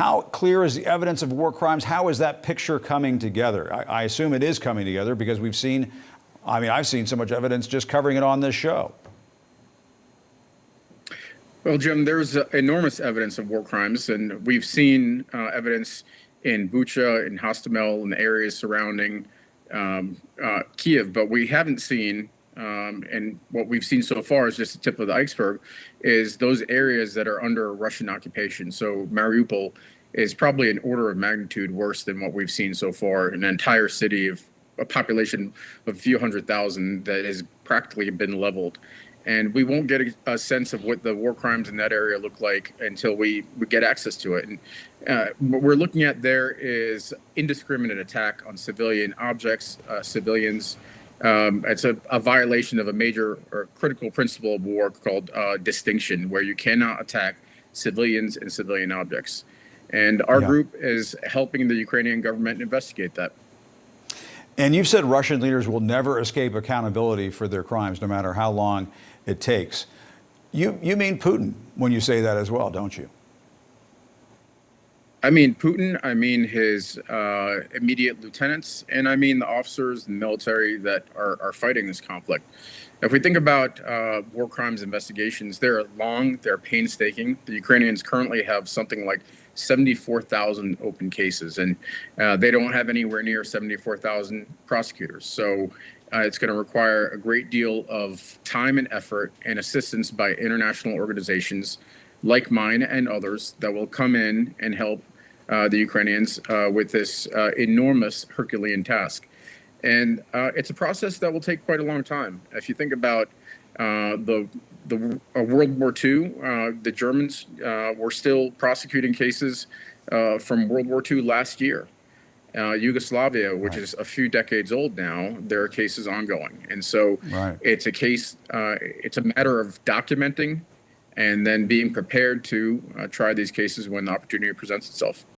How clear is the evidence of war crimes? How is that picture coming together? I assume it is coming together because we've seen, I mean, I've seen so much evidence just covering it on this show. Well, Jim, there's enormous evidence of war crimes, and we've seen evidence in Bucha, in Hostomel, and the areas surrounding Kiev, but we haven't seen, and what we've seen so far is just the tip of the iceberg, is those areas that are under Russian occupation. So Mariupol is probably an order of magnitude worse than what we've seen so far, an entire city of a population of a few 100,000 that has practically been leveled. And we won't get a sense of what the war crimes in that area look like until we get access to it. And what we're looking at there is indiscriminate attack on civilian objects, civilians. It's a violation of a major or critical principle of war called distinction, where you cannot attack civilians and civilian objects. And our group is helping the Ukrainian government investigate that. And you've said Russian leaders will never escape accountability for their crimes, no matter how long it takes. You mean Putin when you say that as well, don't you? I mean Putin, I mean his immediate lieutenants, and I mean the officers and military that are fighting this conflict. If we think about war crimes investigations, they're long, they're painstaking. The Ukrainians currently have something like 74,000 open cases, and they don't have anywhere near 74,000 prosecutors. So it's going to require a great deal of time and effort and assistance by international organizations like mine and others that will come in and help the Ukrainians with this enormous Herculean task. And it's a process that will take quite a long time. If you think about the World War II, the Germans were still prosecuting cases from World War II last year. Yugoslavia, which is a few decades old now, there are cases ongoing. And so it's a case, it's a matter of documenting and then being prepared to try these cases when the opportunity presents itself.